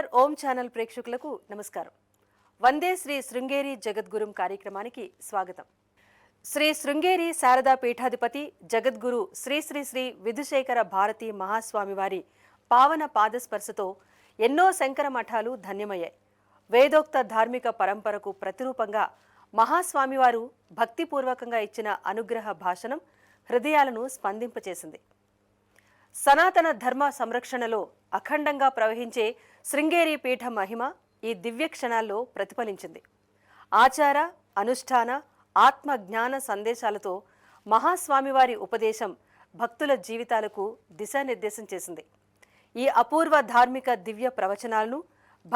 Hour ఓం channel ప్రేక్షకులకు నమస్కారం. వందే శ్రీ శృంగేరి జగద్గురుం కార్యక్రమానికి స్వాగతం. శ్రీ శృంగేరి శారదా పీఠాధిపతి జగద్గురు శ్రీ శ్రీ శ్రీ విధుశేఖర భారతి మహాస్వామి వారి పావన పాదస్పర్శతో ఎన్నో శంకర మఠాలు ధన్యమయ్యాయి. వేదోక్త ధార్మిక పరంపరకు ప్రతిరూపంగా మహాస్వామివారు భక్తిపూర్వకంగా ఇచ్చిన అనుగ్రహ భాషణం హృదయాలను స్పందింపచేసింది. సనాతన ధర్మ సంరక్షణలో అఖండంగా ప్రవహించే శృంగేరి పీఠ మహిమ ఈ దివ్య క్షణాల్లో ప్రతిఫలించింది. ఆచార అనుష్ఠాన ఆత్మ జ్ఞాన సందేశాలతో మహాస్వామివారి ఉపదేశం భక్తుల జీవితాలకు దిశానిర్దేశం చేసింది. ఈ అపూర్వ ధార్మిక దివ్య ప్రవచనాలను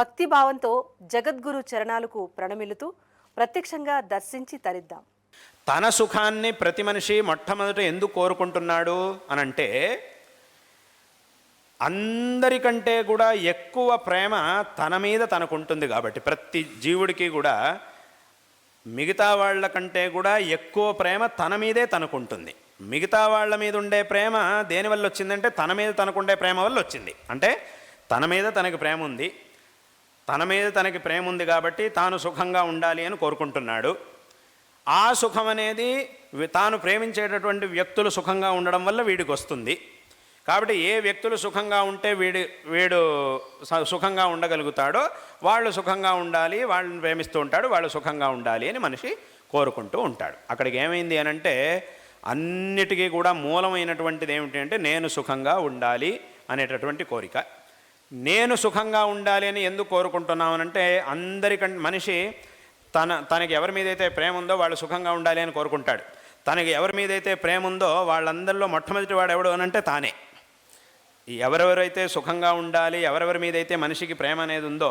భక్తిభావంతో జగద్గురు చరణాలకు ప్రణమిలుతూ ప్రత్యక్షంగా దర్శించి తరిద్దాం. తన సుఖాన్ని ప్రతి మనిషి మొట్టమొదట ఎందుకు కోరుకుంటున్నాడు అనంటే, అందరికంటే కూడా ఎక్కువ ప్రేమ తన మీద తనకుంటుంది కాబట్టి, ప్రతి జీవుడికి కూడా మిగతా వాళ్ళ కంటే కూడా ఎక్కువ ప్రేమ తన మీదే తనకుంటుంది. మిగతా వాళ్ళ మీద ఉండే ప్రేమ దేనివల్ల వచ్చిందంటే తన మీద తనకుండే ప్రేమ వల్ల వచ్చింది. అంటే తన మీద తనకి ప్రేమ ఉంది, తన మీద తనకి ప్రేమ ఉంది కాబట్టి తాను సుఖంగా ఉండాలి అని కోరుకుంటున్నాడు. ఆ సుఖం అనేది తాను ప్రేమించేటటువంటి వ్యక్తులు సుఖంగా ఉండడం వల్ల వీడికి వస్తుంది. కాబట్టి ఏ వ్యక్తులు సుఖంగా ఉంటే వీడు సుఖంగా ఉండగలుగుతాడో వాళ్ళు సుఖంగా ఉండాలి, వాళ్ళని ప్రేమిస్తూ ఉంటాడు, వాళ్ళు సుఖంగా ఉండాలి అని మనిషి కోరుకుంటూ ఉంటాడు. అక్కడికి ఏమైంది అనంటే, అన్నిటికీ కూడా మూలమైనటువంటిది ఏమిటి అంటే నేను సుఖంగా ఉండాలి అనేటటువంటి కోరిక. నేను సుఖంగా ఉండాలి అని ఎందుకు కోరుకుంటున్నామనంటే, అందరికంటే మనిషి తనకి ఎవరి మీదైతే ప్రేమ ఉందో వాళ్ళు సుఖంగా ఉండాలి అని కోరుకుంటాడు. తనకి ఎవరి మీదైతే ప్రేమ ఉందో వాళ్ళందరిలో మొట్టమొదటి వాడు ఎవడు అనంటే తానే. ఎవరెవరైతే సుఖంగా ఉండాలి, ఎవరెవరి మీదైతే మనిషికి ప్రేమ అనేది ఉందో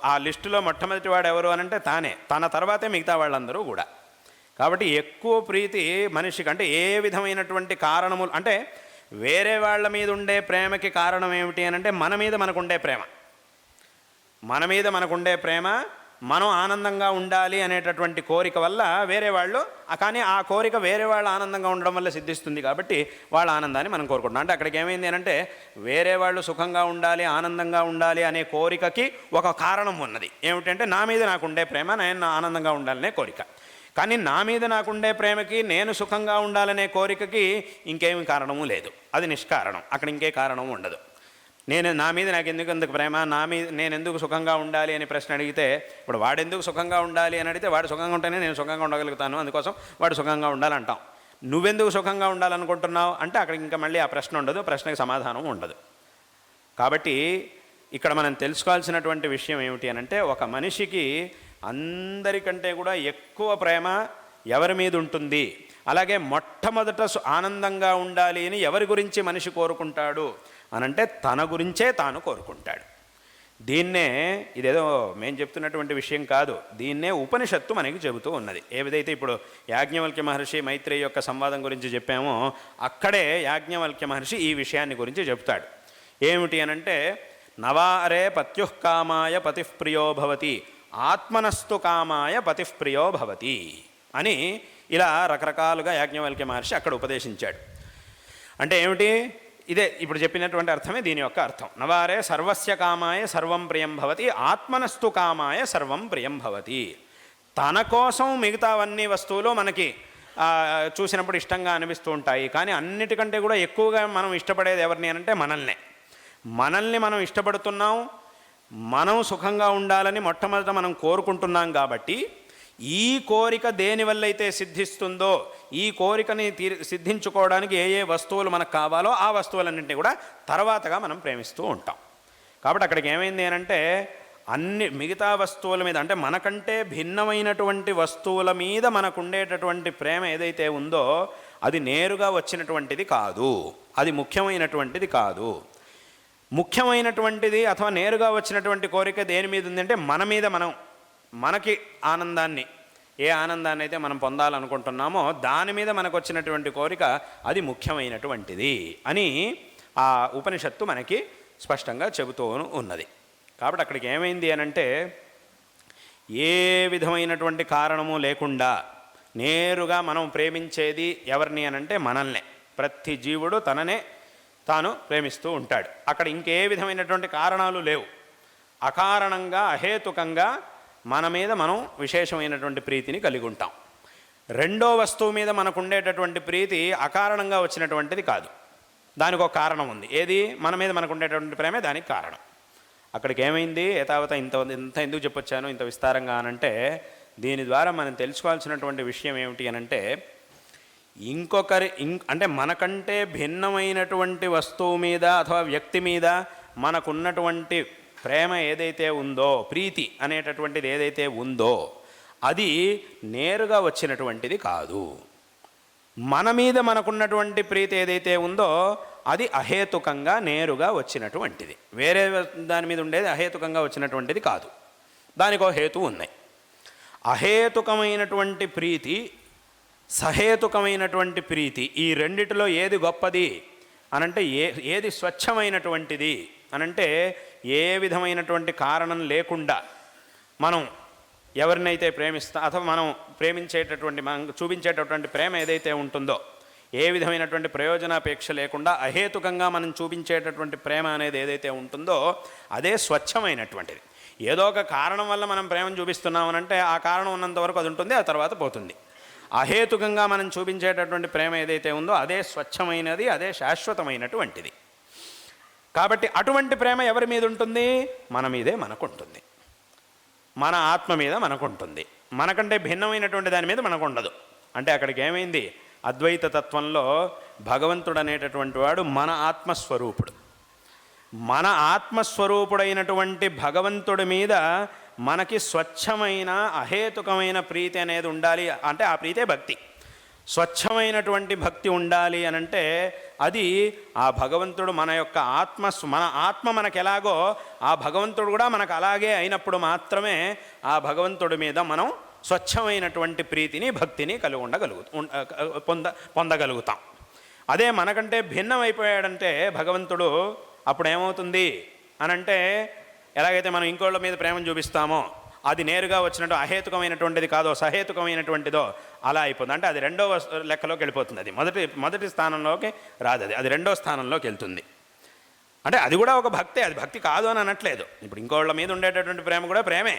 ఆ లిస్టులో మొట్టమొదటి వాడు ఎవరు అనంటే తానే. తన తర్వాతే మిగతా వాళ్ళందరూ కూడా. కాబట్టి ఎక్కువ ప్రీతి మనిషికి, అంటే ఏ విధమైనటువంటి కారణములు, అంటే వేరే వాళ్ళ మీద ఉండే ప్రేమకి కారణం ఏమిటి అనంటే మన మీద మనకుండే ప్రేమ. మన మీద మనకుండే ప్రేమ, మనం ఆనందంగా ఉండాలి అనేటటువంటి కోరిక వల్ల వేరే వాళ్ళు, కానీ ఆ కోరిక వేరే వాళ్ళు ఆనందంగా ఉండడం వల్ల సిద్ధిస్తుంది కాబట్టి వాళ్ళ ఆనందాన్ని మనం కోరుకుంటున్నాం. అంటే అక్కడికి ఏమైంది అంటే, వేరే వాళ్ళు సుఖంగా ఉండాలి, ఆనందంగా ఉండాలి అనే కోరికకి ఒక కారణం ఉన్నది. ఏమిటంటే నా మీద నాకుండే ప్రేమ, నేను ఆనందంగా ఉండాలనే కోరిక. కానీ నా మీద నాకుండే ప్రేమకి, నేను సుఖంగా ఉండాలనే కోరికకి ఇంకేమి కారణము లేదు. అది నిష్కారణం. అక్కడ ఇంకే కారణం ఉండదు. నా మీద నాకు ఎందుకు ప్రేమ, నేను ఎందుకు సుఖంగా ఉండాలి అని ప్రశ్న అడిగితే, ఇప్పుడు వాడెందుకు సుఖంగా ఉండాలి అని అడిగితే, వాడు సుఖంగా ఉంటేనే నేను సుఖంగా ఉండగలుగుతాను, అందుకోసం వాడు సుఖంగా ఉండాలంటాం. నువ్వెందుకు సుఖంగా ఉండాలనుకుంటున్నావు అంటే అక్కడ ఇంకా మళ్ళీ ఆ ప్రశ్న ఉండదు, ప్రశ్నకి సమాధానం ఉండదు. కాబట్టి ఇక్కడ మనం తెలుసుకోవాల్సినటువంటి విషయం ఏమిటి అనంటే, ఒక మనిషికి అందరికంటే కూడా ఎక్కువ ప్రేమ ఎవరి మీద ఉంటుంది, అలాగే మొట్టమొదట ఆనందంగా ఉండాలి అని ఎవరి గురించి మనిషి కోరుకుంటాడు అనంటే తన గురించే తాను కోరుకుంటాడు. దీన్నే, ఇదేదో మేము చెప్తున్నటువంటి విషయం కాదు, దీన్నే ఉపనిషత్తు మనకి చెబుతూ ఉన్నది. ఏదైతే ఇప్పుడు యాజ్ఞవల్క్య మహర్షి మైత్రేయి యొక్క సంవాదం గురించి చెప్పామో, అక్కడే యాజ్ఞవల్క్య మహర్షి ఈ విషయాన్ని గురించి చెప్తాడు. ఏమిటి అనంటే, నవారే పత్యుఃకామాయ పతిఃప్రియో భవతి, ఆత్మనస్తు కామాయ పతిఃప్రియో భవతి అని ఇలా రకరకాలుగా యాజ్ఞవల్క్య మహర్షి అక్కడ ఉపదేశించాడు. అంటే ఏమిటి? ఇదే ఇప్పుడు చెప్పినటువంటి అర్థమే దీని యొక్క అర్థం. నవారే సర్వస్య కామాయ సర్వం ప్రియం భవతి, ఆత్మనస్తు కామాయ సర్వం ప్రియం భవతి. తన కోసం మిగతావన్నీ వస్తువులు మనకి చూసినప్పుడు ఇష్టంగా అనిపిస్తూ ఉంటాయి, కానీ అన్నిటికంటే కూడా ఎక్కువగా మనం ఇష్టపడేది ఎవరిని అనంటే మనల్ని మనం ఇష్టపడుతున్నాం. మనం సుఖంగా ఉండాలని మొట్టమొదట మనం కోరుకుంటున్నాం కాబట్టి, ఈ కోరిక దేనివల్ల అయితే సిద్ధిస్తుందో, ఈ కోరికని సిద్ధించుకోవడానికి ఏ ఏ వస్తువులు మనకు కావాలో ఆ వస్తువులన్నింటినీ కూడా తర్వాతగా మనం ప్రేమిస్తూ ఉంటాం. కాబట్టి అక్కడికి ఏమైంది అనంటే, అన్ని మిగతా వస్తువుల మీద, అంటే మనకంటే భిన్నమైనటువంటి వస్తువుల మీద మనకు ఉండేటటువంటి ప్రేమ ఏదైతే ఉందో అది నేరుగా వచ్చినటువంటిది కాదు, అది ముఖ్యమైనటువంటిది కాదు. ముఖ్యమైనటువంటిది అథవా నేరుగా వచ్చినటువంటి కోరిక దేని మీద ఉందంటే మన మీద, మనకి ఆనందాన్ని, ఏ ఆనందాన్ని అయితే మనం పొందాలనుకుంటున్నామో దాని మీద మనకు వచ్చినటువంటి కోరిక అది ముఖ్యమైనటువంటిది అని ఆ ఉపనిషత్తు మనకి స్పష్టంగా చెబుతూ ఉన్నది. కాబట్టి అక్కడికి ఏమైంది అనంటే, ఏ విధమైనటువంటి కారణము లేకుండా నేరుగా మనం ప్రేమించేది ఎవరిని అనంటే మనల్నే. ప్రతి జీవుడు తననే తాను ప్రేమిస్తూ ఉంటాడు. అక్కడ ఇంకే విధమైనటువంటి కారణాలు లేవు. అకారణంగా అహేతుకంగా మన మీద మనం విశేషమైనటువంటి ప్రీతిని కలిగి ఉంటాం. రెండో వస్తువు మీద మనకు ఉండేటటువంటి ప్రీతి అకారణంగా వచ్చినటువంటిది కాదు, దానికి ఒక కారణం ఉంది. ఏది? మన మీద మనకు ఉండేటటువంటి ప్రేమే దానికి కారణం. అక్కడికి ఏమైంది? ఏతావత ఇంత ఎందుకు చెప్పొచ్చాను ఇంత విస్తారంగా అనంటే, దీని ద్వారా మనం తెలుసుకోవాల్సినటువంటి విషయం ఏమిటి అనంటే, అంటే మనకంటే భిన్నమైనటువంటి వస్తువు మీద అథవా వ్యక్తి మీద మనకున్నటువంటి ప్రేమ ఏదైతే ఉందో, ప్రీతి అనేటటువంటిది ఏదైతే ఉందో, అది నేరుగా వచ్చినటువంటిది కాదు. మన మీద మనకున్నటువంటి ప్రీతి ఏదైతే ఉందో అది అహేతుకంగా నేరుగా వచ్చినటువంటిది. వేరే దాని మీద ఉండేది అహేతుకంగా వచ్చినటువంటిది కాదు, దానికో హేతు ఉన్నాయి. అహేతుకమైనటువంటి ప్రీతి, సహేతుకమైనటువంటి ప్రీతి, ఈ రెండిటిలో ఏది గొప్పది అనంటే, ఏది స్వచ్ఛమైనటువంటిది అనంటే, ఏ విధమైనటువంటి కారణం లేకుండా మనం ఎవరినైతే అథవా మనం మనం చూపించేటటువంటి ప్రేమ ఏదైతే ఉంటుందో, ఏ విధమైనటువంటి ప్రయోజనాపేక్ష లేకుండా అహేతుకంగా మనం చూపించేటటువంటి ప్రేమ అనేది ఏదైతే ఉంటుందో అదే స్వచ్ఛమైనటువంటిది. ఏదో ఒక కారణం వల్ల మనం ప్రేమను చూపిస్తున్నామనంటే ఆ కారణం ఉన్నంత వరకు అది ఉంటుంది, ఆ తర్వాత పోతుంది. అహేతుకంగా మనం చూపించేటటువంటి ప్రేమ ఏదైతే ఉందో అదే స్వచ్ఛమైనది, అదే శాశ్వతమైనటువంటిది. కాబట్టి అటువంటి ప్రేమ ఎవరి మీద ఉంటుంది? మన మీదే మనకు ఉంటుంది, మన ఆత్మ మీద మనకు ఉంటుంది. మనకంటే భిన్నమైనటువంటి దాని మీద మనకు ఉండదు. అంటే అక్కడికి ఏమైంది? అద్వైత తత్వంలో భగవంతుడు అనేటటువంటి వాడు మన ఆత్మస్వరూపుడు. మన ఆత్మస్వరూపుడైనటువంటి భగవంతుడి మీద మనకి స్వచ్ఛమైన అహేతుకమైన ప్రీతి అనేది ఉండాలి. అంటే ఆ ప్రీతే భక్తి. స్వచ్ఛమైనటువంటి భక్తి ఉండాలి అనంటే అది ఆ భగవంతుడు మన ఆత్మ మనకు ఎలాగో ఆ భగవంతుడు కూడా మనకు అలాగే అయినప్పుడు మాత్రమే ఆ భగవంతుడి మీద మనం స్వచ్ఛమైనటువంటి ప్రీతిని, భక్తిని పొందగలుగుతాం. అదే మనకంటే భిన్నమైపోయాడంటే భగవంతుడు, అప్పుడు ఏమవుతుంది అనంటే, ఎలాగైతే మనం ఇంకోళ్ళ మీద ప్రేమను చూపిస్తామో అది నేరుగా వచ్చినట్టు అహేతుకమైనటువంటిది కాదో సహేతుకమైనటువంటిదో అలా అయిపోతుంది. అంటే అది రెండో లెక్కలోకి వెళ్ళిపోతుంది. అది మొదటి స్థానంలోకి రాదు, అది రెండో స్థానంలోకి వెళ్తుంది. అంటే అది కూడా ఒక భక్తే, అది భక్తి కాదు అని అనట్లేదు. ఇప్పుడు ఇంకోళ్ళ మీద ఉండేటటువంటి ప్రేమ కూడా ప్రేమే,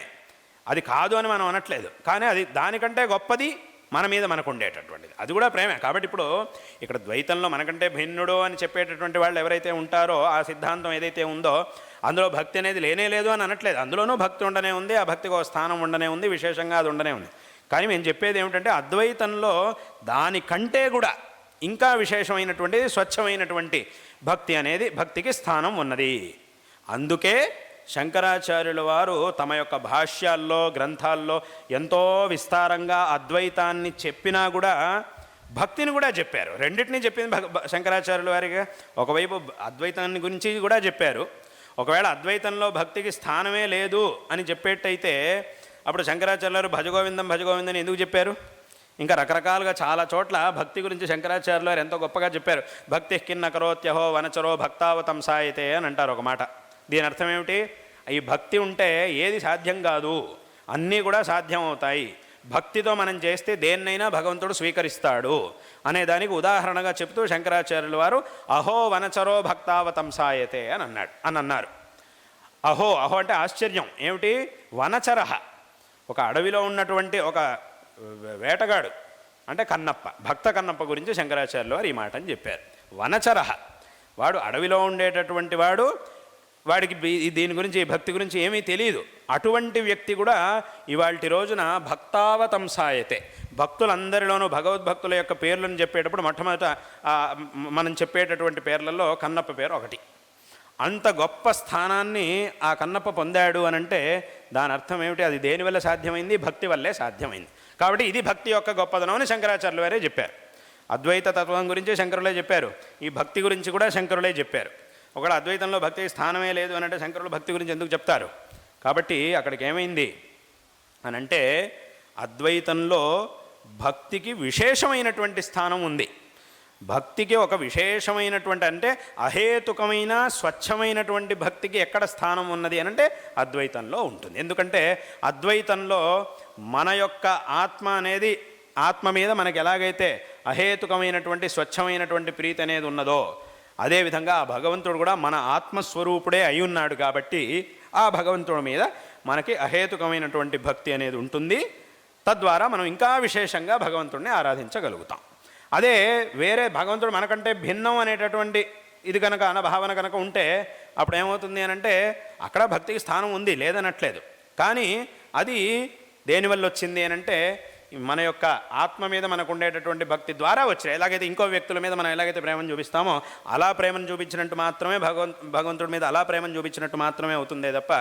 అది కాదు అని మనం అనట్లేదు. కానీ అది దానికంటే గొప్పది మన మీద మనకు ఉండేటటువంటిది, అది కూడా ప్రేమే. కాబట్టి ఇప్పుడు ఇక్కడ ద్వైతంలో మనకంటే భిన్నుడు అని చెప్పేటటువంటి వాళ్ళు ఎవరైతే ఉంటారో, ఆ సిద్ధాంతం ఏదైతే ఉందో అందులో భక్తి అనేది లేనే లేదు అని అనట్లేదు. అందులోనూ భక్తి ఉండనే ఉంది, ఆ భక్తికి ఒక స్థానం ఉండనే ఉంది, విశేషంగా అది ఉండనే ఉంది. కానీ మేము చెప్పేది ఏమిటంటే, అద్వైతంలో దానికంటే కూడా ఇంకా విశేషమైనటువంటిది స్వచ్ఛమైనటువంటి భక్తి అనేది, భక్తికి స్థానం ఉన్నది. అందుకే శంకరాచార్యుల వారు తమ యొక్క భాష్యాల్లో, గ్రంథాల్లో ఎంతో విస్తారంగా అద్వైతాన్ని చెప్పినా కూడా భక్తిని కూడా చెప్పారు. రెండింటినీ చెప్పింది శంకరాచార్యుల వారిగా. ఒకవైపు అద్వైతాన్ని గురించి కూడా చెప్పారు. ఒకవేళ అద్వైతంలో భక్తికి స్థానమే లేదు అని చెప్పేట్టయితే అప్పుడు శంకరాచార్యుల వారు భజగోవిందం భజగోవిందని ఎందుకు చెప్పారు? ఇంకా రకరకాలుగా చాలా చోట్ల భక్తి గురించి శంకరాచార్యుల వారు ఎంతో గొప్పగా చెప్పారు. భక్తి కిన్న కరోత్యహో వనచరో భక్తావతం సాయతే అని అంటారు ఒక మాట. దీని అర్థం ఏమిటి? ఈ భక్తి ఉంటే ఏది సాధ్యం కాదు, అన్నీ కూడా సాధ్యం అవుతాయి. భక్తితో మనం చేస్తే దేన్నైనా భగవంతుడు స్వీకరిస్తాడు అనే దానికి ఉదాహరణగా చెప్తూ శంకరాచార్యుల వారు అహో వనచరో భక్తావతంసాయతే అని అన్నారు. అహో అంటే ఆశ్చర్యం. ఏమిటి? వనచరః, ఒక అడవిలో ఉన్నటువంటి ఒక వేటగాడు, అంటే కన్నప్ప, భక్త కన్నప్ప గురించి శంకరాచార్యుల వారు ఈ మాట అని చెప్పారు. వనచరః, వాడు అడవిలో ఉండేటటువంటి వాడు, వాడికి దీని గురించి, భక్తి గురించి ఏమీ తెలియదు. అటువంటి వ్యక్తి కూడా ఇవాల్టి రోజున భక్తావతంసాయతే, భక్తులందరిలోనూ భగవద్భక్తుల యొక్క పేర్లను చెప్పేటప్పుడు మొట్టమొదట మనం చెప్పేటటువంటి పేర్లలో కన్నప్ప పేరు ఒకటి. అంత గొప్ప స్థానాన్ని ఆ కన్నప్ప పొందాడు అనంటే దాని అర్థం ఏమిటి? అది దేనివల్ల సాధ్యమైంది? భక్తి వల్లే సాధ్యమైంది. కాబట్టి ఇది భక్తి యొక్క గొప్పదనం అని శంకరాచార్యుల వారే చెప్పారు. అద్వైత తత్వం గురించి శంకరులే చెప్పారు, ఈ భక్తి గురించి కూడా శంకరులే చెప్పారు. ఒకవేళ అద్వైతంలో భక్తికి స్థానమే లేదు అని అంటే శంకరులు భక్తి గురించి ఎందుకు చెప్తారు? కాబట్టి అక్కడికి ఏమైంది అని అంటే, అద్వైతంలో భక్తికి విశేషమైనటువంటి స్థానం ఉంది. భక్తికి ఒక విశేషమైనటువంటి, అంటే అహేతుకమైన స్వచ్ఛమైనటువంటి భక్తికి ఎక్కడ స్థానం ఉన్నది అని అంటే అద్వైతంలో ఉంటుంది. ఎందుకంటే అద్వైతంలో మన యొక్క ఆత్మ అనేది, ఆత్మ మీద మనకి ఎలాగైతే అహేతుకమైనటువంటి స్వచ్ఛమైనటువంటి ప్రీతి అనేది ఉన్నదో, అదేవిధంగా ఆ భగవంతుడు కూడా మన ఆత్మస్వరూపుడే అయి ఉన్నాడు. కాబట్టి ఆ భగవంతుడి మీద మనకి అహేతుకమైనటువంటి భక్తి అనేది ఉంటుంది. తద్వారా మనం ఇంకా విశేషంగా భగవంతుడిని ఆరాధించగలుగుతాం. అదే వేరే భగవంతుడు మనకంటే భిన్నం అనేటటువంటి ఇది కనుక భావన కనుక ఉంటే అప్పుడు ఏమవుతుంది అని అంటే అక్కడ భక్తికి స్థానం ఉంది, లేదనట్లేదు. కానీ అది దేనివల్ల వచ్చింది అని అంటే మన యొక్క ఆత్మ మీద మనకు ఉండేటటువంటి భక్తి ద్వారా వచ్చాయి. ఎలాగైతే ఇంకో వ్యక్తుల మీద మనం ఎలాగైతే ప్రేమను చూపిస్తామో అలా ప్రేమను చూపించినట్టు మాత్రమే భగవంతుడి మీద అలా ప్రేమను చూపించినట్టు మాత్రమే అవుతుందే తప్ప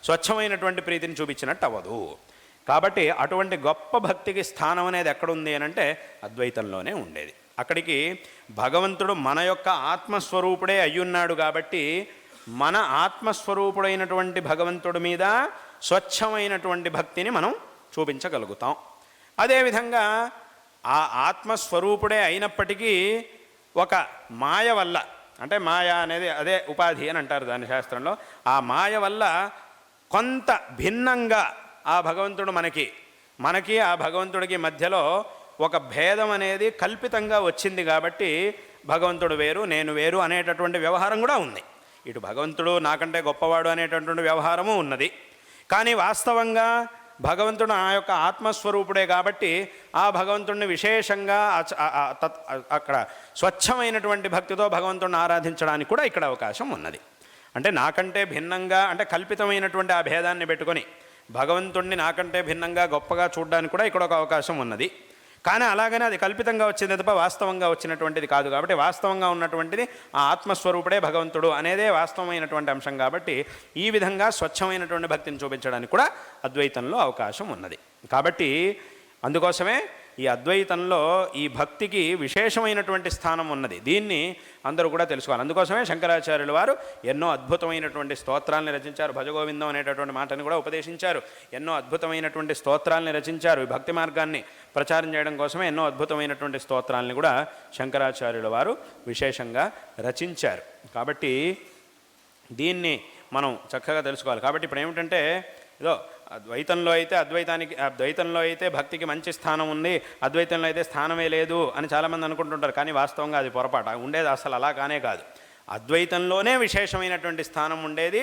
స్వచ్ఛమైనటువంటి ప్రీతిని చూపించినట్టు అవ్వదు. కాబట్టి అటువంటి గొప్ప భక్తికి స్థానం అనేది ఎక్కడుంది అని అంటే అద్వైతంలోనే ఉండేది. అక్కడికి భగవంతుడు మన యొక్క ఆత్మస్వరూపుడే అయ్యున్నాడు కాబట్టి మన ఆత్మస్వరూపుడైనటువంటి భగవంతుడి మీద స్వచ్ఛమైనటువంటి భక్తిని మనం చూపించగలుగుతాం. అదేవిధంగా ఆ ఆత్మస్వరూపుడే అయినప్పటికీ ఒక మాయ వల్ల, అంటే మాయ అనేది అదే ఉపాధి అని అంటారు దాని శాస్త్రంలో, ఆ మాయ వల్ల కొంత భిన్నంగా ఆ భగవంతుడు మనకి ఆ భగవంతుడికి మధ్యలో ఒక భేదం అనేది కల్పితంగా వచ్చింది. కాబట్టి భగవంతుడు వేరు నేను వేరు అనేటటువంటి వ్యవహారం కూడా ఉంది. ఇటు భగవంతుడు నాకంటే గొప్పవాడు అనేటటువంటి వ్యవహారము ఉన్నది. కానీ వాస్తవంగా భగవంతుడు ఆ యొక్క ఆత్మస్వరూపుడే కాబట్టి ఆ భగవంతుడిని విశేషంగా అక్కడ స్వచ్ఛమైనటువంటి భక్తితో భగవంతుడిని ఆరాధించడానికి కూడా ఇక్కడ అవకాశం ఉన్నది. అంటే నాకంటే భిన్నంగా, అంటే కల్పితమైనటువంటి ఆ భేదాన్ని పెట్టుకొని భగవంతుడిని నాకంటే భిన్నంగా గొప్పగా చూడడానికి కూడా ఇక్కడ ఒక అవకాశం ఉన్నది. కానీ అలాగనే అది కల్పితంగా వచ్చింది తప్ప వాస్తవంగా వచ్చినటువంటిది కాదు. కాబట్టి వాస్తవంగా ఉన్నటువంటిది ఆ ఆత్మస్వరూపుడే భగవంతుడు అనేదే వాస్తవమైనటువంటి అంశం. కాబట్టి ఈ విధంగా స్వచ్ఛమైనటువంటి భక్తిని చూపించడానికి కూడా అద్వైతంలో అవకాశం ఉన్నది. కాబట్టి అందుకోసమే ఈ అద్వైతంలో ఈ భక్తికి విశేషమైనటువంటి స్థానం ఉన్నది. దీన్ని అందరూ కూడా తెలుసుకోవాలి. అందుకోసమే శంకరాచార్యుల వారు ఎన్నో అద్భుతమైనటువంటి స్తోత్రాలని రచించారు. భజగోవిందం అనేటటువంటి మాటని కూడా ఉపదేశించారు. ఎన్నో అద్భుతమైనటువంటి స్తోత్రాలని రచించారు. ఈ భక్తి మార్గాన్ని ప్రచారం చేయడం కోసమే ఎన్నో అద్భుతమైనటువంటి స్తోత్రాలని కూడా శంకరాచార్యుల వారు విశేషంగా రచించారు. కాబట్టి దీన్ని మనం చక్కగా తెలుసుకోవాలి. కాబట్టి ఇప్పుడు ఏమిటంటే ఏదో ద్వైతంలో అయితే భక్తికి మంచి స్థానం ఉంది, అద్వైతంలో అయితే స్థానమే లేదు అని చాలామంది అనుకుంటుంటారు. కానీ వాస్తవంగా అది పొరపాటు. ఉండేది అసలు అలా కానే కాదు. అద్వైతంలోనే విశేషమైనటువంటి స్థానం ఉండేది.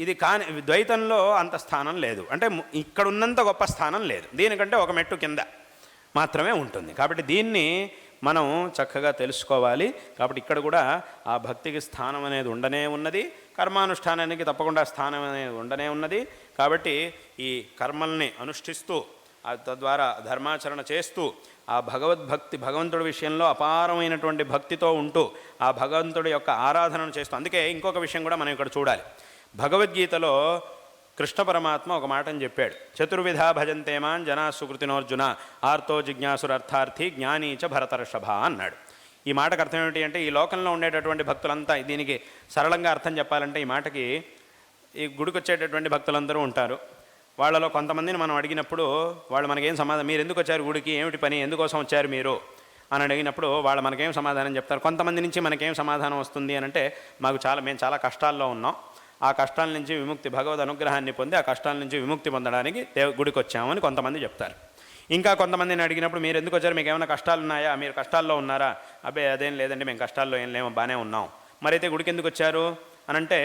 ఇది కానీ ద్వైతంలో అంత స్థానం లేదు. అంటే ఇక్కడ ఉన్నంత గొప్ప స్థానం లేదు. దీనికంటే ఒక మెట్టు కింద మాత్రమే ఉంటుంది. కాబట్టి దీన్ని మనం చక్కగా తెలుసుకోవాలి. కాబట్టి ఇక్కడ కూడా ఆ భక్తికి స్థానం అనేది ఉండనే ఉన్నది, కర్మానుష్ఠానానికి తప్పకుండా స్థానం అనేది ఉండనే ఉన్నది. కాబట్టి ఈ కర్మల్ని అనుష్ఠిస్తూ తద్వారా ధర్మాచరణ చేస్తూ ఆ భగవంతుడి విషయంలో అపారమైనటువంటి భక్తితో ఉంటూ ఆ భగవంతుడి యొక్క ఆరాధనను చేస్తూ, అందుకే ఇంకొక విషయం కూడా మనం ఇక్కడ చూడాలి. భగవద్గీతలో కృష్ణ పరమాత్మ ఒక మాటని చెప్పాడు. చతుర్విధా భజంతేమాన్ జనా సుకృతినోర్జున ఆర్తో జిజ్ఞాసురర్థార్థి జ్ఞానీచ భరతర్షభ అన్నాడు. ఈ మాటకు అర్థం ఏమిటి అంటే ఈ లోకంలో ఉండేటటువంటి భక్తులంతా, దీనికి సరళంగా అర్థం చెప్పాలంటే ఈ మాటకి ఈ గుడికి వచ్చేటటువంటి భక్తులందరూ ఉంటారు. వాళ్ళలో కొంతమందిని మనం అడిగినప్పుడు వాళ్ళు మనకేం సమాధానం, మీరు ఎందుకు వచ్చారు గుడికి, ఏమిటి పని, ఎందుకోసం వచ్చారు మీరు అని అడిగినప్పుడు వాళ్ళు మనకేం సమాధానం చెప్తారు. కొంతమంది నుంచి మనకేం సమాధానం వస్తుంది అని అంటే మేము చాలా కష్టాల్లో ఉన్నాం, ఆ కష్టాల నుంచి విముక్తి, భగవద్ అనుగ్రహాన్ని పొంది ఆ కష్టాల నుంచి విముక్తి పొందడానికి గుడికి వచ్చామని కొంతమంది చెప్తారు. ఇంకా కొంతమందిని అడిగినప్పుడు మీరు ఎందుకు వచ్చారు, మీకు ఏమైనా కష్టాలు ఉన్నాయా, మీరు కష్టాల్లో ఉన్నారా, అబ్బే అదేం లేదండి మేము కష్టాల్లో ఏం లేమో బాగానే ఉన్నాం. మరైతే గుడికి ఎందుకు వచ్చారు అనంటే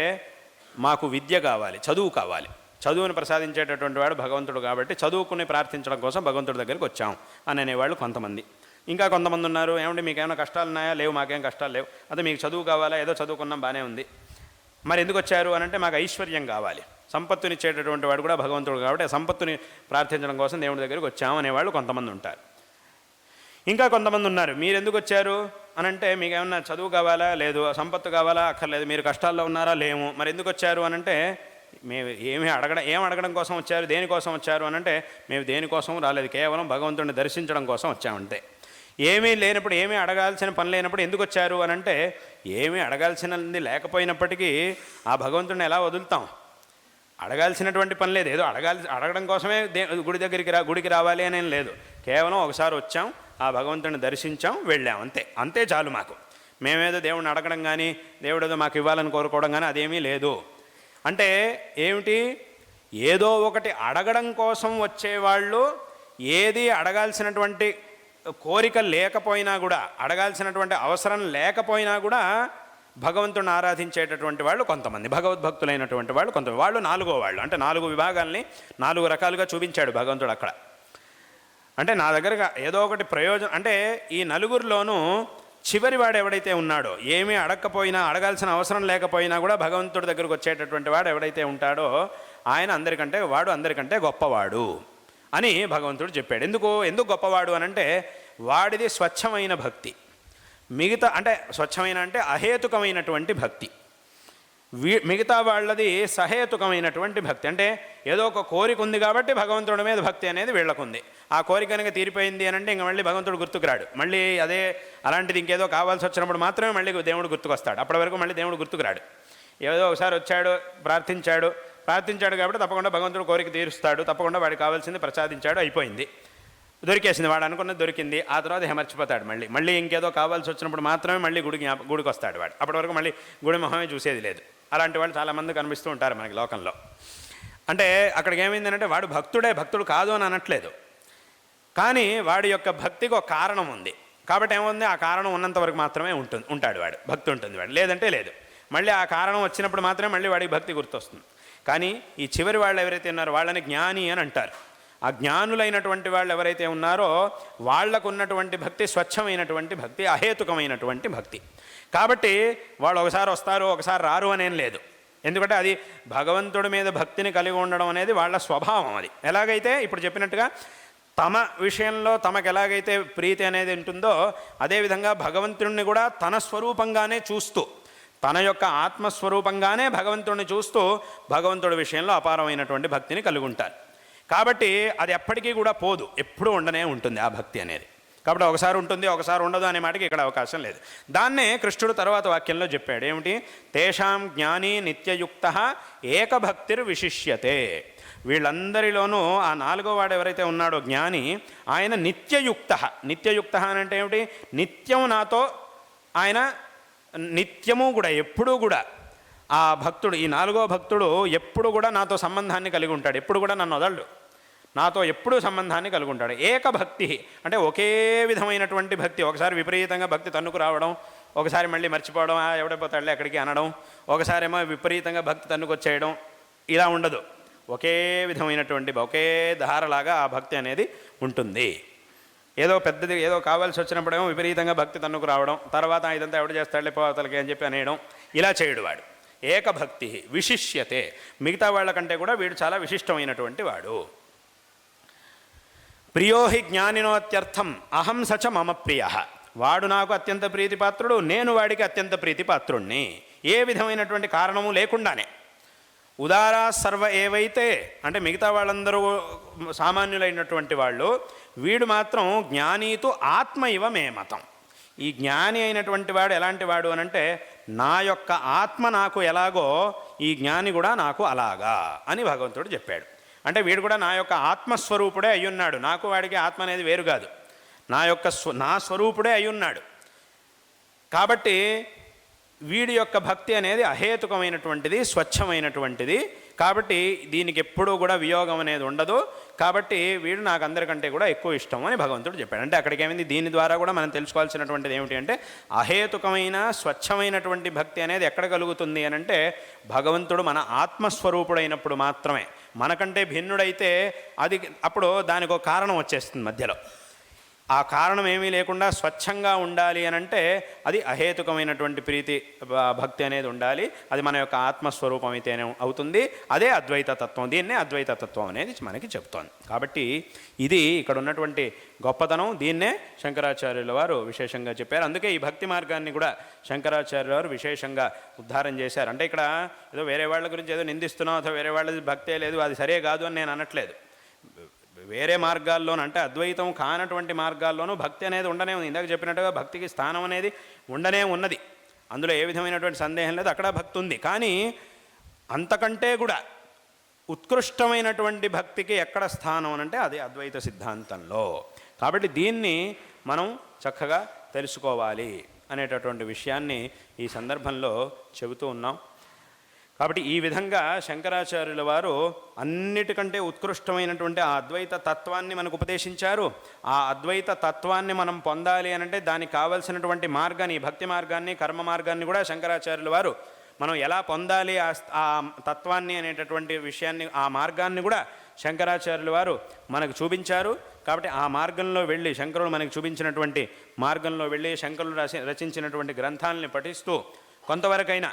మాకు విద్య కావాలి, చదువు కావాలి, చదువుని ప్రసాదించేటటువంటి వాడు భగవంతుడు కాబట్టి చదువుకుని ప్రార్థించడం కోసం భగవంతుడి దగ్గరికి వచ్చాం అని అనేవాళ్ళు కొంతమంది. ఇంకా కొంతమంది ఉన్నారు, ఏమంటే మీకు ఏమైనా కష్టాలు ఉన్నాయా, లేవు మాకేం కష్టాలు లేవు, అదే మీకు చదువు కావాలా, ఏదో చదువుకున్నాం బాగానే ఉంది, మరి ఎందుకు వచ్చారు అనంటే మాకు ఐశ్వర్యం కావాలి, సంపత్తునిచ్చేటటువంటి వాడు కూడా భగవంతుడు కాబట్టి ఆ సంపత్తుని ప్రార్థించడం కోసం దేవుడి దగ్గరికి వచ్చాము అనేవాళ్ళు కొంతమంది ఉంటారు. ఇంకా కొంతమంది ఉన్నారు, మీరు ఎందుకు వచ్చారు అనంటే మీకు ఏమన్నా చదువు కావాలా, లేదు, సంపత్తు కావాలా, అక్కర్లేదు, మీరు కష్టాల్లో ఉన్నారా, లేము, మరి ఎందుకు వచ్చారు అనంటే మేము ఏం అడగడం కోసం వచ్చారు, దేనికోసం వచ్చారు అనంటే మేము దేనికోసం రాలేదు, కేవలం భగవంతుడిని దర్శించడం కోసం వచ్చామంటే. ఏమీ లేనప్పుడు, ఏమీ అడగాల్సిన పని లేనప్పుడు ఎందుకు వచ్చారు అనంటే ఏమీ అడగాల్సినది లేకపోయినప్పటికీ ఆ భగవంతుడిని ఎలా వదులుతాం, అడగాల్సినటువంటి పని లేదు, ఏదో అడగడం కోసమే గుడికి రావాలి అనేం లేదు, కేవలం ఒకసారి వచ్చాం, ఆ భగవంతుడిని దర్శించాం, వెళ్ళాం, అంతే చాలు మాకు. మేమేదో దేవుడిని అడగడం కానీ దేవుడేదో మాకు ఇవ్వాలని కోరుకోవడం కానీ అదేమీ లేదు. అంటే ఏమిటి, ఏదో ఒకటి అడగడం కోసం వచ్చేవాళ్ళు ఏది అడగాల్సినటువంటి కోరిక లేకపోయినా కూడా, అడగాల్సినటువంటి అవసరం లేకపోయినా కూడా భగవంతుడిని ఆరాధించేటటువంటి వాళ్ళు కొంతమంది, భగవద్భక్తులైనటువంటి వాళ్ళు కొంతమంది, వాళ్ళు 4వ వాళ్ళు. అంటే 4 విభాగాల్ని 4 రకాలుగా చూపించాడు భగవంతుడు అక్కడ. అంటే నా దగ్గరగా ఏదో ఒకటి ప్రయోజనం, అంటే ఈ నలుగురిలోనూ చివరి వాడు ఎవడైతే ఉన్నాడో, ఏమీ అడగకపోయినా, అడగాల్సిన అవసరం లేకపోయినా కూడా భగవంతుడి దగ్గరకు వచ్చేటటువంటి వాడు ఎవడైతే ఉంటాడో ఆయన అందరికంటే గొప్పవాడు అని భగవంతుడు చెప్పాడు. ఎందుకు గొప్పవాడు అని అంటే, వాడిది స్వచ్ఛమైన భక్తి, మిగతా అంటే స్వచ్ఛమైన అంటే అహేతుకమైనటువంటి భక్తి, మిగతా వాళ్ళది సహేతుకమైనటువంటి భక్తి. అంటే ఏదో ఒక కోరిక ఉంది కాబట్టి భగవంతుడి మీద భక్తి అనేది వీళ్ళకుంది. ఆ కోరిక కనుక తీరిపోయింది అని అంటే ఇంక మళ్ళీ భగవంతుడు గుర్తుకు రాడు. మళ్ళీ అదే అలాంటిది ఇంకేదో కావాల్సి వచ్చినప్పుడు మాత్రమే మళ్ళీ దేవుడు గుర్తుకొస్తాడు. అప్పటి వరకు మళ్ళీ దేవుడు గుర్తుకు రాడు. ఏదో ఒకసారి వచ్చాడు, ప్రార్థించాడు కాబట్టి తప్పకుండా భగవంతుడు కోరిక తీరుస్తాడు, తప్పకుండా వాడికి కావాల్సింది ప్రసాదించాడు, అయిపోయింది, దొరికేసింది, వాడు అనుకున్నది దొరికింది. ఆ తర్వాత మర్చిపోతాడు. మళ్ళీ ఇంకేదో కావాల్సి వచ్చినప్పుడు మాత్రమే మళ్ళీ గుడికి వస్తాడు వాడు. అప్పటి వరకు మళ్ళీ గుడి మొహమే చూసేది లేదు. అలాంటి వాళ్ళు చాలామంది కనిపిస్తూ ఉంటారు మనకి లోకంలో. అంటే అక్కడికి ఏమైందంటే, వాడు భక్తుడు కాదు అని అనట్లేదు, కానీ వాడి యొక్క భక్తికి ఒక కారణం ఉంది కాబట్టి ఏముంది, ఆ కారణం ఉన్నంత వరకు మాత్రమే ఉంటాడు వాడు, భక్తి ఉంటుంది వాడు, లేదంటే లేదు. మళ్ళీ ఆ కారణం వచ్చినప్పుడు మాత్రమే మళ్ళీ వాడికి భక్తి గుర్తొస్తుంది. కానీ ఈ చివరి వాళ్ళు ఎవరైతే ఉన్నారో వాళ్ళని జ్ఞాని అని అంటారు. ఆ జ్ఞానులైనటువంటి వాళ్ళు ఎవరైతే ఉన్నారో వాళ్లకు ఉన్నటువంటి భక్తి స్వచ్ఛమైనటువంటి భక్తి, అహేతుకమైనటువంటి భక్తి. కాబట్టి వాళ్ళు ఒకసారి వస్తారు, ఒకసారి రారు అనేం లేదు. ఎందుకంటే అది భగవంతుడి మీద భక్తిని కలిగి ఉండడం అనేది వాళ్ళ స్వభావం. అది ఎలాగైతే ఇప్పుడు చెప్పినట్టుగా తమ విషయంలో తమకు ఎలాగైతే ప్రీతి అనేది ఉంటుందో, అదేవిధంగా భగవంతుడిని కూడా తన స్వరూపంగానే చూస్తూ, తన యొక్క ఆత్మస్వరూపంగానే భగవంతుడిని చూస్తూ భగవంతుడి విషయంలో అపారమైనటువంటి భక్తిని కలిగి ఉంటారు. కాబట్టి అది ఎప్పటికీ కూడా పోదు, ఎప్పుడూ ఉండనే ఉంటుంది ఆ భక్తి అనేది. కాబట్టి ఒకసారి ఉంటుంది, ఒకసారి ఉండదు అనే మాటకి ఇక్కడ అవకాశం లేదు. దాన్నే కృష్ణుడు తర్వాత వాక్యంలో చెప్పాడు. ఏమిటి? తేషాం జ్ఞాని నిత్యయుక్త ఏకభక్తిర్ విశిష్యతే. వీళ్ళందరిలోనూ ఆ 4వ వాడు ఎవరైతే ఉన్నాడో జ్ఞాని, ఆయన నిత్యయుక్త అని అంటే ఏమిటి? నిత్యం నాతో ఆయన నిత్యము కూడా, ఎప్పుడూ కూడా ఆ భక్తుడు, ఈ 4వ భక్తుడు ఎప్పుడు కూడా నాతో సంబంధాన్ని కలిగి ఉంటాడు, ఎప్పుడు కూడా నన్ను వదలడు, నాతో ఎప్పుడూ సంబంధాన్ని కలిగి ఉంటాడు. ఏకభక్తి అంటే ఒకే విధమైనటువంటి భక్తి. ఒకసారి విపరీతంగా భక్తి తన్నుకు రావడం, ఒకసారి మళ్ళీ మర్చిపోవడం, ఎవడైపోతాడులే అక్కడికి అనడం, ఒకసారి ఏమో విపరీతంగా భక్తి తన్నుకొచ్చేయడం, ఇలా ఉండదు. ఒకే విధమైనటువంటి ఒకే ధారలాగా ఆ భక్తి అనేది ఉంటుంది. ఏదో పెద్దది ఏదో కావాల్సి వచ్చినప్పుడేమో విపరీతంగా భక్తి తన్నుకు రావడం, తర్వాత ఇదంతా ఎవడు చేస్తాడులే పోతలకి అని చెప్పి అనేయడం, ఇలా చేయడు వాడు. ఏకభక్తి విశిష్యతే, మిగతా వాళ్ళకంటే కూడా వీడు చాలా విశిష్టమైనటువంటి వాడు. ప్రియోహి జ్ఞానినోత్యర్థం అహం సచ మమ ప్రియ. వాడు నాకు అత్యంత ప్రీతిపాత్రుడు, నేను వాడికి అత్యంత ప్రీతిపాత్రుణ్ణి. ఏ విధమైనటువంటి కారణము లేకుండానే. ఉదారా సర్వ ఏవైతే అంటే మిగతా వాళ్ళందరూ సామాన్యులైనటువంటి వాళ్ళు, వీడు మాత్రం జ్ఞానీతు ఆత్మ ఇవ మే మతం. ఈ జ్ఞాని అయినటువంటి వాడు ఎలాంటి వాడు అనంటే, నా యొక్క ఆత్మ నాకు ఎలాగో ఈ జ్ఞాని కూడా నాకు అలాగా అని భగవంతుడు చెప్పాడు. అంటే వీడు కూడా నా యొక్క ఆత్మస్వరూపుడే అయ్యున్నాడు. నాకు వాడికి ఆత్మ అనేది వేరు కాదు, నా స్వరూపుడే అయ్యున్నాడు. కాబట్టి వీడి యొక్క భక్తి అనేది అహేతుకమైనటువంటిది, స్వచ్ఛమైనటువంటిది. కాబట్టి దీనికి ఎప్పుడూ కూడా వియోగం అనేది ఉండదు. కాబట్టి వీడు నాకు అందరికంటే కూడా ఎక్కువ ఇష్టం అని భగవంతుడు చెప్పాడు. అంటే అక్కడికి ఏమైంది, దీని ద్వారా కూడా మనం తెలుసుకోవాల్సినటువంటిది ఏమిటి అంటే, అహేతుకమైన స్వచ్ఛమైనటువంటి భక్తి అనేది ఎక్కడ కలుగుతుంది అని అంటే, భగవంతుడు మన ఆత్మస్వరూపుడైనప్పుడు మాత్రమే. మనకంటే భిన్నుడైతే అది అప్పుడు దానికి ఒక కారణం వచ్చేస్తుంది మధ్యలో. ఆ కారణం ఏమీ లేకుండా స్వచ్ఛంగా ఉండాలి అని అంటే అది అహేతుకమైనటువంటి ప్రీతి భక్తి అనేది ఉండాలి. అది మన యొక్క ఆత్మస్వరూపం అయితేనే అవుతుంది. అదే అద్వైత తత్వం. దీన్నే అద్వైత తత్వం అనేది మనకి చెప్తోంది. కాబట్టి ఇది ఇక్కడ ఉన్నటువంటి గొప్పతనం. దీన్నే శంకరాచార్యుల వారు విశేషంగా చెప్పారు. అందుకే ఈ భక్తి మార్గాన్ని కూడా శంకరాచార్యుల వారు విశేషంగా ఉద్ధారం చేశారు. అంటే ఇక్కడ ఏదో వేరే వాళ్ళ గురించి ఏదో నిందిస్తున్నాం, అథవా వేరే వాళ్ళది భక్తే లేదు, అది సరే కాదు అని నేను అనట్లేదు. వేరే మార్గాల్లోనూ అంటే అద్వైతం కానటువంటి మార్గాల్లోనూ భక్తి అనేది ఉండనే ఉంది. ఇందాక చెప్పినట్టుగా భక్తికి స్థానం అనేది ఉండనే ఉన్నది, అందులో ఏ విధమైనటువంటి సందేహం లేదు. అక్కడ భక్తి ఉంది. కానీ అంతకంటే కూడా ఉత్కృష్టమైనటువంటి భక్తికి ఎక్కడ స్థానం అంటే అది అద్వైత సిద్ధాంతంలో. కాబట్టి దీన్ని మనం చక్కగా తెలుసుకోవాలి అనేటటువంటి విషయాన్ని ఈ సందర్భంలో చెబుతూ ఉన్నాం. కాబట్టి ఈ విధంగా శంకరాచార్యుల వారు అన్నిటికంటే ఉత్కృష్టమైనటువంటి ఆ అద్వైత తత్వాన్ని మనకు ఉపదేశించారు. ఆ అద్వైత తత్వాన్ని మనం పొందాలి అనంటే దానికి కావలసినటువంటి మార్గాన్ని, భక్తి మార్గాన్ని, కర్మ మార్గాన్ని కూడా శంకరాచార్యుల వారు మనం ఎలా పొందాలి ఆ తత్వాన్ని అనేటటువంటి విషయాన్ని, ఆ మార్గాన్ని కూడా శంకరాచార్యుల వారు మనకు చూపించారు. కాబట్టి ఆ మార్గంలో వెళ్ళి, శంకరుడు మనకు చూపించినటువంటి మార్గంలో వెళ్ళి శంకరులు రచించినటువంటి గ్రంథాలని పఠిస్తూ కొంతవరకైనా,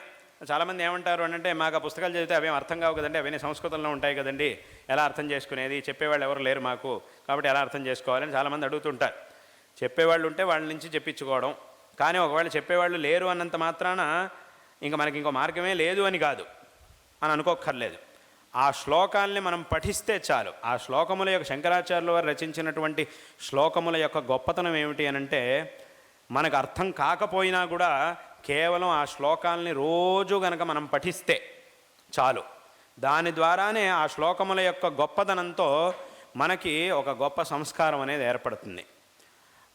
చాలామంది ఏమంటారు అంటే మాకు ఆ పుస్తకాలు చదివితే అవేం అర్థం కావు కదండి, అవన్నీ సంస్కృతంలో ఉంటాయి కదండి, ఎలా అర్థం చేసుకునేది, చెప్పేవాళ్ళు ఎవరు లేరు మాకు, కాబట్టి ఎలా అర్థం చేసుకోవాలని చాలామంది అడుగుతుంటారు. చెప్పేవాళ్ళు ఉంటే వాళ్ళ నుంచి చెప్పించుకోవడం, కానీ ఒకవేళ చెప్పేవాళ్ళు లేరు అన్నంత మాత్రాన ఇంకా మనకి ఇంకో మార్గమే లేదు అని కాదు అని అనుకోక్కర్లేదు. ఆ శ్లోకాల్ని మనం పఠిస్తే చాలు. ఆ శ్లోకముల యొక్క, శంకరాచార్యుల వారు రచించినటువంటి శ్లోకముల యొక్క గొప్పతనం ఏమిటి అనంటే, మనకు అర్థం కాకపోయినా కూడా కేవలం ఆ శ్లోకాల్ని రోజు గనక మనం పఠిస్తే చాలు. దాని ద్వారానే ఆ శ్లోకముల యొక్క గొప్పదనంతో మనకి ఒక గొప్ప సంస్కారం అనేది ఏర్పడుతుంది.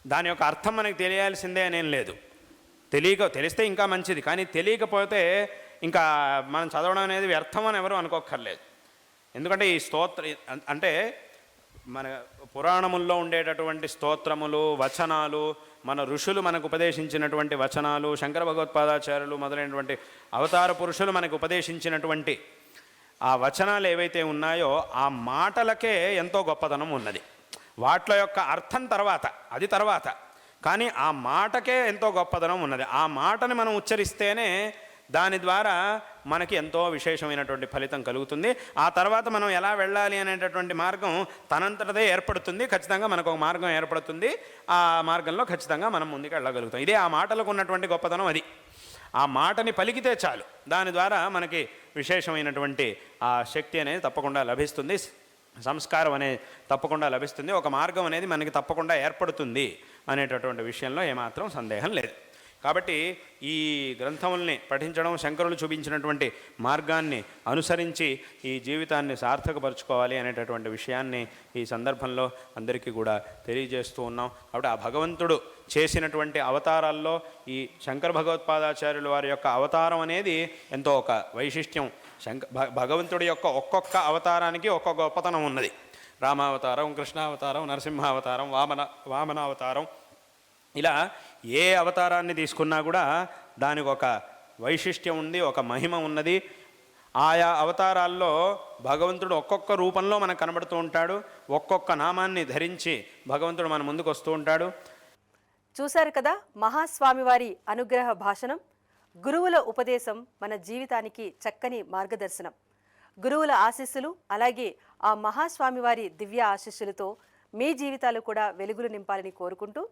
దాని యొక్క అర్థం మనకి తెలియాల్సిందే అనేం లేదు. తెలిస్తే ఇంకా మంచిది, కానీ తెలియకపోతే ఇంకా మనం చదవడం అనేది వ్యర్థం అని ఎవరు అనుకోక్కర్లేదు. ఎందుకంటే ఈ అంటే మన పురాణముల్లో ఉండేటటువంటి స్తోత్రములు, వచనాలు, మన ఋషులు మనకు ఉపదేశించినటువంటి వచనాలు, శంకర భగవత్పాదాచార్యులు మొదలైనటువంటి అవతార పురుషులు మనకు ఉపదేశించినటువంటి ఆ వచనాలు ఏవైతే ఉన్నాయో ఆ మాటలకే ఎంతో గొప్పతనం ఉన్నది. వాటి యొక్క అర్థం అది తర్వాత, కానీ ఆ మాటకే ఎంతో గొప్పతనం ఉన్నది. ఆ మాటని మనం ఉచ్చరిస్తేనే దాని ద్వారా మనకి ఎంతో విశేషమైనటువంటి ఫలితం కలుగుతుంది. ఆ తర్వాత మనం ఎలా వెళ్ళాలి అనేటటువంటి మార్గం తనంతటదే ఏర్పడుతుంది. ఖచ్చితంగా మనకు ఒక మార్గం ఏర్పడుతుంది. ఆ మార్గంలో ఖచ్చితంగా మనం ముందుకు వెళ్ళగలుగుతాం. ఇదే ఆ మాటలకు ఉన్నటువంటి గొప్పతనం. అది ఆ మాటని పలికితే చాలు, దాని ద్వారా మనకి విశేషమైనటువంటి ఆ శక్తి అనేది తప్పకుండా లభిస్తుంది, సంస్కారం అనేది తప్పకుండా లభిస్తుంది, ఒక మార్గం అనేది మనకి తప్పకుండా ఏర్పడుతుంది అనేటటువంటి విషయంలో ఏమాత్రం సందేహం లేదు. కాబట్టి ఈ గ్రంథముల్ని పఠించడం, శంకరులు చూపించినటువంటి మార్గాన్ని అనుసరించి ఈ జీవితాన్ని సార్థకపరచుకోవాలి అనేటటువంటి విషయాన్ని ఈ సందర్భంలో అందరికీ కూడా తెలియజేస్తూ ఉన్నాం. కాబట్టి ఆ భగవంతుడు చేసినటువంటి అవతారాల్లో ఈ శంకర భగవత్పాదాచార్యుల వారి యొక్క అవతారం అనేది ఎంతో ఒక వైశిష్ట్యం. భగవంతుడి యొక్క ఒక్కొక్క అవతారానికి ఒక్కొక్క గొప్పతనం ఉన్నది. రామావతారం, కృష్ణావతారం, నరసింహావతారం, వామనావతారం, ఇలా ఏ అవతారాన్ని తీసుకున్నా కూడా దానికి ఒక వైశిష్ట్యం ఉంది, ఒక మహిమ ఉన్నది. ఆయా అవతారాల్లో భగవంతుడు ఒక్కొక్క రూపంలో మనకు కనబడుతూ ఉంటాడు, ఒక్కొక్క నామాన్ని ధరించి భగవంతుడు మన ముందుకు వస్తూ ఉంటాడు. చూశారు కదా మహాస్వామివారి అనుగ్రహ భాషణం. గురువుల ఉపదేశం మన జీవితానికి చక్కని మార్గదర్శనం. గురువుల ఆశీస్సులు, అలాగే ఆ మహాస్వామివారి దివ్య ఆశీస్సులతో మీ జీవితాలు కూడా వెలుగులు నింపాలని కోరుకుంటూ